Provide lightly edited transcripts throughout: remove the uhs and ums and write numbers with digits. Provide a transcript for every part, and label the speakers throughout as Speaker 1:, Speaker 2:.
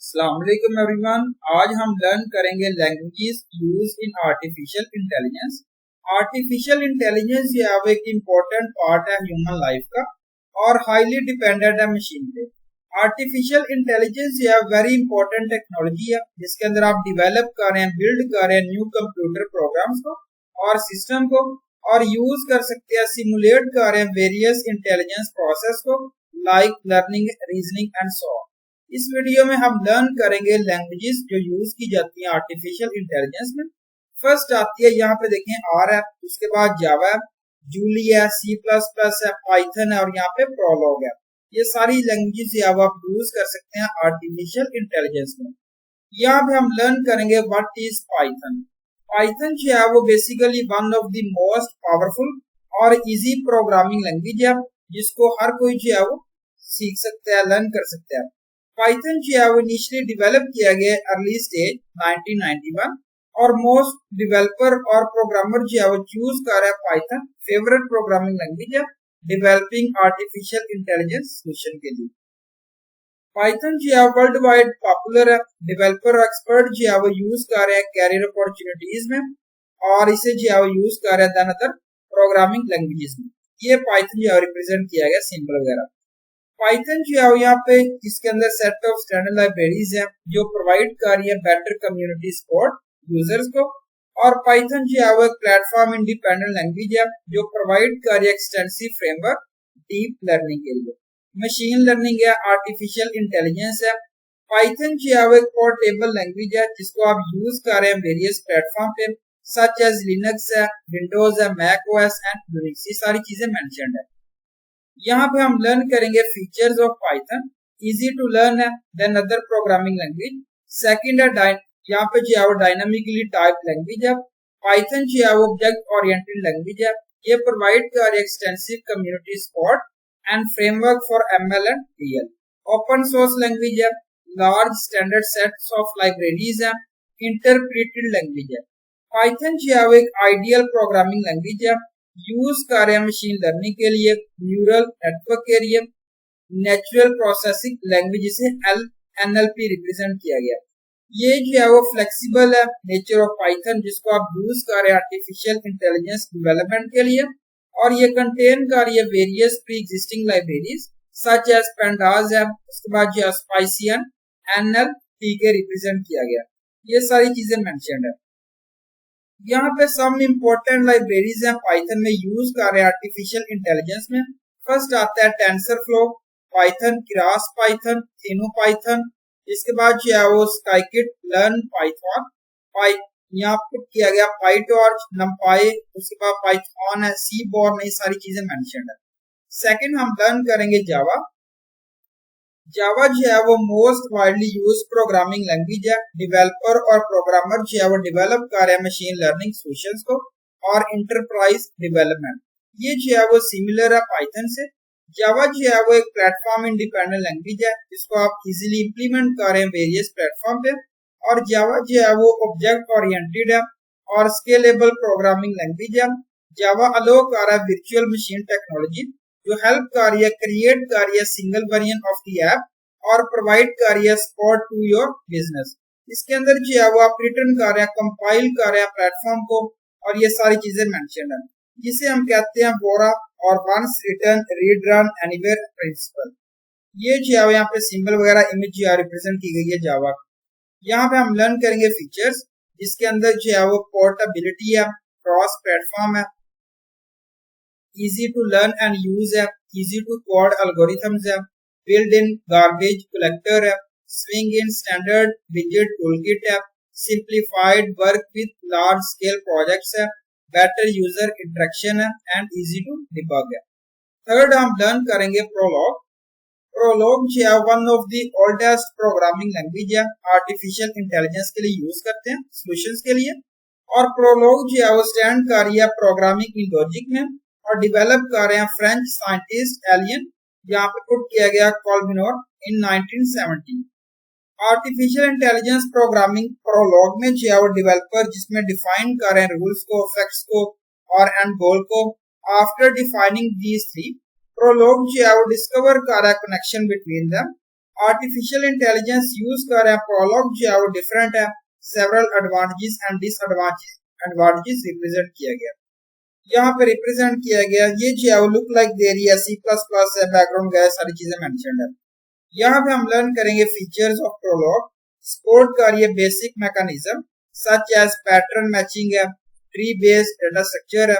Speaker 1: अस्सलाम वालेकुम एवरीवन। आज हम लर्न करेंगे languages used in artificial intelligence. Artificial intelligence ये अब एक इम्पोर्टेंट पार्ट है ह्यूमन लाइफ का और हाईली डिपेंडेंट है मशीन पे। आर्टिफिशियल इंटेलिजेंस ये वेरी इंपॉर्टेंट टेक्नोलॉजी है जिसके अंदर आप डिवेलप कर रहे हैं, बिल्ड कर रहे हैं न्यू कंप्यूटर प्रोग्राम्स को और सिस्टम को, और यूज कर सकते हैं, सिमुलेट कर रहे हैं वेरियस इंटेलिजेंस प्रोसेस को like learning, reasoning and so on. इस वीडियो में हम लर्न करेंगे लैंग्वेजेस जो यूज की जाती हैं आर्टिफिशियल इंटेलिजेंस में। फर्स्ट आती है, यहाँ पे देखें आर है, उसके बाद जावा है, जूली है, सी प्लस प्लस है, पाइथन है और यहाँ पे प्रोलॉग है। ये सारी लैंग्वेजेस आप यूज कर सकते हैं आर्टिफिशियल इंटेलिजेंस में। यहाँ पे हम लर्न करेंगे व्हाट इज पाइथन। पाइथन जो है वो basically one of the most powerful और इजी प्रोग्रामिंग लैंग्वेज है जिसको हर कोई जो है वो सीख सकता है, लर्न कर सकता है। पाइथन जो है वो इनिशियली डेवलप किया गया अर्ली स्टेज 1991 और मोस्ट डेवलपर और प्रोग्रामर जो है वो चूज कर रहा है पाइथन फेवरेट प्रोग्रामिंग लैंग्वेज है डेवलपिंग आर्टिफिशियल इंटेलिजेंस सोल्यूशन के लिए। पाइथन जो है वर्ल्ड वाइड पॉपुलर है, डेवलपर एक्सपर्ट जो है वो यूज कर रहे हैं कैरियर अपॉर्चुनिटीज में और इसे जो है वो यूज कर रहे हैं देन अदर प्रोग्रामिंग लैंग्वेजेस में। ये पाइथन जो है रिप्रेजेंट किया गया सिंबल वगैरह। पाइथन जो है यहाँ पे इसके अंदर सेट ऑफ स्टैंडर्ड लाइब्रेरीज है जो प्रोवाइड कर रही है बेटर कम्युनिटी सपोर्ट यूजर्स को, और पाइथन जो है वो एक प्लेटफॉर्म इंडिपेंडेंट लैंग्वेज है जो प्रोवाइड कर रही है एक्सटेंसिव फ्रेमवर्क डीप लर्निंग के लिए। मशीन लर्निंग है, आर्टिफिशियल इंटेलिजेंस है। पाइथन जो है वो एक पोर्टेबल लैंग्वेज है जिसको आप यूज कर रहे हैं वेरियस प्लेटफॉर्म पे सच एज लिनक्स है, विंडोज है, मैक ओएस एंड यूनिक्स, ये सारी चीजें मेंशन्ड है। यहाँ पे हम लर्न करेंगे features of Python. Easy to learn है than other programming language. Second है यहाँ पे जो है वो डायनामिकली टाइप लैंग्वेज है। पाइथन जो है वो ऑब्जेक्ट ओरिएंटेड लैंग्वेज है। ये प्रोवाइड कर extensive community support and framework for ML and DL. Open source language है, large standard sets of libraries है, इंटरप्रेटेड लैंग्वेज है। पाइथन जो है वो एक आइडियल प्रोग्रामिंग लैंग्वेज है, यूज कर रहे हैं मशीन लर्निंग के लिए, न्यूरल नेटवर्क के लिए, नेचुरल प्रोसेसिंग लैंग्वेज जिसे एनएलपी रिप्रेजेंट किया गया। ये जो है वो फ्लेक्सिबल है नेचर ऑफ पाइथन जिसको आप यूज कर रहे हैं आर्टिफिशियल इंटेलिजेंस डेवलपमेंट के लिए, और ये कंटेन कर रही है various pre existing libraries such as pandas है, उसके बाद जो स्पाइसियन एनएलपी के रिप्रेजेंट किया गया। ये सारी चीजें मेंशन्ड है। यहाँ पे सम इम्पोर्टेंट लाइब्रेरीज हैं पाइथन में यूज कर रहे हैं आर्टिफिशियल इंटेलिजेंस में। फर्स्ट आता है टेंसरफ्लो, पाइथन, किरास पाइथन, थीनो पाइथन, इसके बाद जो है वो स्काइकिट लर्न पाइथन, यहाँ पुट किया गया पाइटॉर्च, नमपाई, उसके बाद पाइथन है, सीबॉर्न, ये सारी चीजें मेंशन्ड है। सेकंड हम लर्न करेंगे जावा। जावा जो है वो most widely use programming language है। डेवलपर और प्रोग्रामर जो है वो डेवलप कर रहे हैं मशीन लर्निंग सॉल्यूशंस को और इंटरप्राइज डेवलपमेंट। ये जो है वो सिमिलर है पाइथन से। जावा जो है वो एक प्लेटफॉर्म इंडिपेंडेंट लैंग्वेज है जिसको आप इजीली इंप्लीमेंट कर रहे हैं वेरियस प्लेटफॉर्म पे, और जावा जो है वो ऑब्जेक्ट ओरिएंटेड है और स्केलेबल प्रोग्रामिंग लैंग्वेज है। जावा अलो कर रहा है वर्चुअल मशीन टेक्नोलॉजी जो हेल्प कर रही है क्रिएट कर रही है single variant of the app और प्रोवाइड कर रही है सपोर्ट टू योर बिजनेस। इसके अंदर जो है वो आप रिटर्न कर रहे हैं, कंपाइल कर रहे हैं प्लेटफॉर्म को, और ये सारी चीजें मेंशन है जिसे हम कहते हैं वोरा और once return read run anywhere principle. ये जो है यहाँ पे सिंबल वगैरह इमेज जो है रिप्रेजेंट की गई है जावा। यहाँ पे हम लर्न करेंगे फीचर्स जिसके अंदर जो है वो पोर्टेबिलिटी है, क्रॉस प्लेटफॉर्म है, easy to learn and use है, easy to code algorithms है, build in garbage collector है, swing in standard widget toolkit है, simplified work with large scale projects है, better user interaction है and easy to debug है। Third हम learn करेंगे prologue. Prologue जो है one of the oldest programming language है, आर्टिफिशियल इंटेलिजेंस के लिए यूज करते हैं सॉल्यूशंस के लिए, और प्रोलॉग जो है वो स्टैंड कर रही है प्रोग्रामिंग इन लॉजिक में और डेवलप कर रहे हैं फ्रेंच साइंटिस्ट एलियन, यहाँ पे पुट किया गया कॉल्बिनोर इन 1970। आर्टिफिशियल इंटेलिजेंस प्रोग्रामिंग प्रोलॉग में जो है वो डेवलपर जिसमें डिफाइन कर रहे हैं रूल्स को, फैक्ट्स को और एंड गोल को। After defining these three, Prolog जो है वो डिस्कवर कर रहा है connection between them artificial intelligence use कर रहे हैं प्रोलॉग जो है वो डिफरेंट है, several advantages and disadvantages represent किया गया, यहाँ पे रिप्रेजेंट किया गया। ये जो है वो लुक लाइक देरी है, C++ है, बैकग्राउंड है, सारी चीजें मेंशन्ड है। यहाँ पे हम लर्न करेंगे फीचर्स ऑफ प्रोलॉग, सपोर्ट कर रही है basic mechanism such as pattern matching है, ट्री बेस्ड डाटा स्ट्रक्चर है,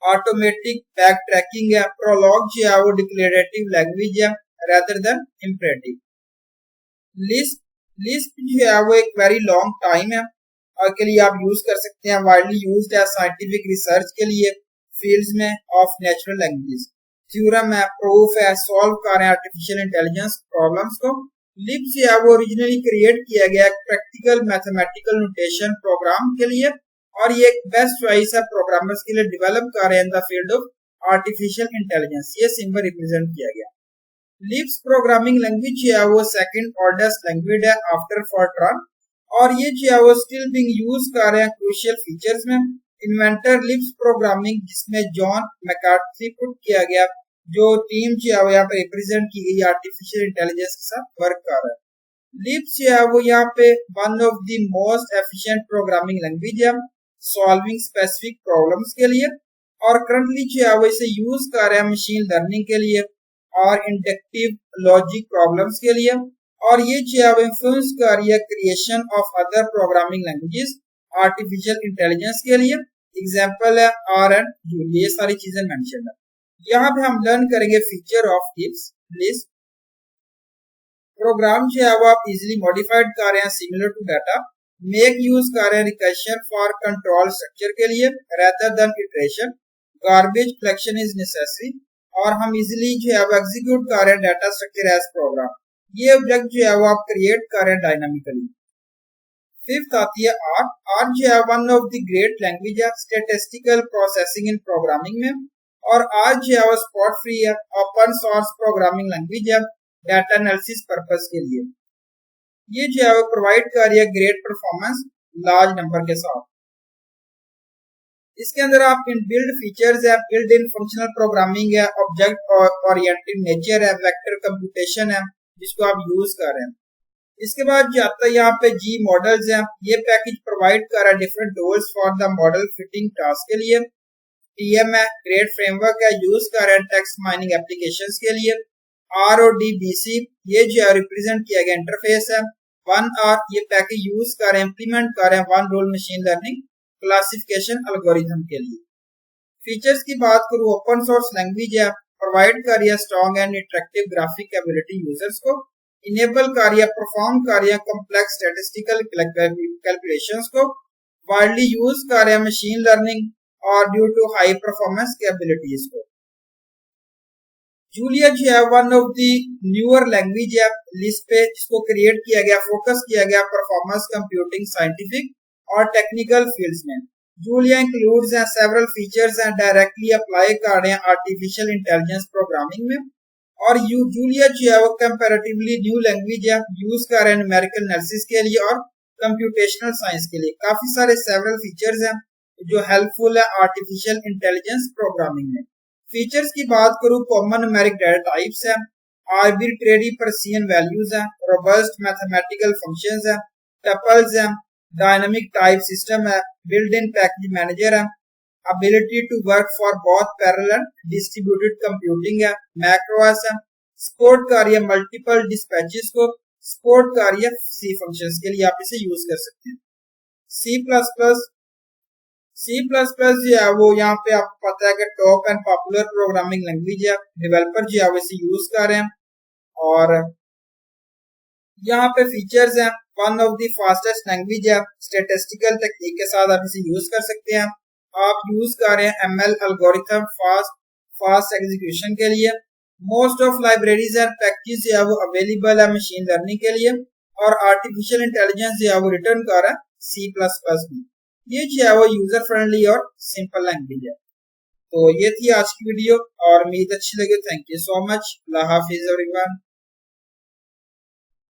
Speaker 1: ऑटोमेटिक बैक ट्रैकिंग है। प्रोलॉग जो है वो डिक्लेरेटिव लैंग्वेज है rather than imperative। लिस्ट जो है वो एक वेरी लॉन्ग टाइम है और के लिए आप यूज कर सकते हैं, वाइडली यूज्ड है साइंटिफिक रिसर्च के लिए फील्ड्स में ऑफ नेचुरल लैंग्वेजेस। थ्योरम है, प्रूफ है, सॉल्व कर रहे हैं आर्टिफिशियल इंटेलिजेंस प्रॉब्लम्स को। लिप जो है वो ओरिजिनली क्रिएट किया गया प्रैक्टिकल मैथमेटिकल नोटेशन प्रोग्राम के लिए और ये एक बेस्ट चॉइस है प्रोग्रामर्स के लिए डेवलप कर रहे हैं in the field of artificial intelligence. ये सिंबल रिप्रेजेंट किया गया। लिप्स प्रोग्रामिंग लैंग्वेज जो है वो सेकंड ऑर्डर लैंग्वेज है आफ्टर फॉरट्रान और ये जो है वो स्टिल बीइंग यूज कर रहे हैं क्रूशियल फीचर्स में। इन्वेंटर लिप्स प्रोग्रामिंग जिसमें जॉन मैकार्थी पुट किया गया, जो टीम जो है वो यहाँ पे रिप्रेजेंट की गई आर्टिफिशियल इंटेलिजेंस के साथ वर्क कर रहा है। लिप्स जो है वो यहाँ पे one of the most efficient programming language है सॉल्विंग स्पेसिफिक प्रॉब्लम्स के लिए और करंटली जो है वो इसे यूज कर रहे हैं मशीन लर्निंग के लिए और इंडक्टिव लॉजिक प्रॉब्लम्स के लिए और ये जो है इन्फ्लुएंस कर रही है creation of other programming languages artificial intelligence के लिए। एग्जांपल है आर एंड जूलिया, ये सारी चीजें मेंशन है। यहाँ पे हम लर्न करेंगे फीचर ऑफ लिस्ट। प्रोग्राम जो है वो आप इजीली मॉडिफाइड कर रहे हैं similar to data, make use कर रहे हैं रिकर्शन फॉर कंट्रोल स्ट्रक्चर के लिए rather than iteration, garbage collection is necessary और हम इजीली जो है वो एग्जीक्यूट कर रहे हैं डाटा स्ट्रक्चर एज प्रोग्राम। ये ऑब्जेक्ट जो है वो आप क्रिएट कर रहे हैं डायनामिकली। फिफ्थ आती है आर। आर जो है one of the great language है स्टैटिस्टिकल प्रोसेसिंग इन प्रोग्रामिंग में और आर जो है वो स्पॉट फ्री है, ओपन सोर्स प्रोग्रामिंग लैंग्वेज है डाटा एनालिसिस पर्पस के लिए। ये जो है वो प्रोवाइड कर रही है ग्रेट परफॉर्मेंस लार्ज नंबर के साथ। इसके अंदर आप बिल्ड फीचर्स है, बिल्ड इन फंक्शनल प्रोग्रामिंग है, ऑब्जेक्ट ओरिएंटेड नेचर है, वेक्टर कंप्यूटेशन है जिसको आप यूज कर रहे हैं। इसके बाद जो आता है यहाँ पे जी मॉडल्स है, ये पैकेज प्रोवाइड कर रहा है different tools for the model fitting task के लिए। टीएम है, ग्रेट फ्रेमवर्क है, यूज कर रहे हैं टेक्स्ट माइनिंग एप्लीकेशंस के लिए। आर और डीबीसी ये जो है रिप्रेजेंट किया गया इंटरफेस है। 1R ये पैकेज यूज कर रहे हैं, इंप्लीमेंट कर रहे हैं one role machine learning classification algorithm के लिए। फीचर्स की बात करूं, ओपन सोर्स लैंग्वेज है, प्रोवाइड कर रही है strong and interactive graphic ability users को, इनेबल कर रही है परफॉर्म कर रही है कॉम्प्लेक्स स्टैटिस्टिकल कैलकुलेशंस को, वाइडली यूज कर रहे हैं मशीन लर्निंग और due to high performance capabilities को। जूलिया जो है one of the newer language है लिस्ट पे, जिसको क्रिएट किया गया, फोकस किया गया परफॉर्मेंस कंप्यूटिंग साइंटिफिक और टेक्निकल फील्ड्स में। जूलिया इंक्लूड्स हैं सेवरल फीचर्स हैं डायरेक्टली अप्लाई कर रहे हैं आर्टिफिशियल इंटेलिजेंस प्रोग्रामिंग में और जूलिया जो है वो कंपैरेटिवली न्यू लैंग्वेज है, यूज कर रहे हैं न्यूमेरिकल एनालिसिस के लिए और कंप्यूटेशनल साइंस के लिए। काफी सारे सेवरल फीचर्स हैं जो हेल्पफुल है आर्टिफिशियल इंटेलिजेंस प्रोग्रामिंग में। फीचर्स की बात करूं, कॉमन न्यूमेरिक डाटा टाइप्स हैं, आर्बिट्रेरी पर्सियन वैल्यूज हैं, रोबस्ट मैथमेटिकल फंक्शंस हैं, टपल्स हैं, डायनामिक टाइप सिस्टम है, बिल्ड इन पैकेज मैनेजर है, ability to work for both parallel and distributed computing है, macros है, सपोर्ट कर रही है मल्टीपल डिस्पैचेस को, सपोर्ट कर रही है सी फंक्शंस के लिए आप इसे यूज कर सकते हैं। C++ जो है वो यहाँ पे आपको पता है कि top and popular programming language है, डेवलपर जो है वो इसे यूज कर रहे हैं और यहाँ पे फीचर्स हैं, one of the fastest language है, स्टैटिस्टिकल टेक्निक के साथ आप इसे यूज कर सकते हैं। आप यूज कर रहे हैं ML एल्गोरिथम फास्ट एग्जीक्यूशन के लिए। Most of libraries and packages जो है वो अवेलेबल है मशीन लर्निंग के लिए और आर्टिफिशियल इंटेलिजेंस जो है वो रिटर्न कर रहा है C++ में। ये जो है वो यूजर फ्रेंडली और सिंपल लैंग्वेज है। तो ये थी आज की वीडियो और उम्मीद अच्छी लगी। Thank you so much. Allah Hafiz everyone.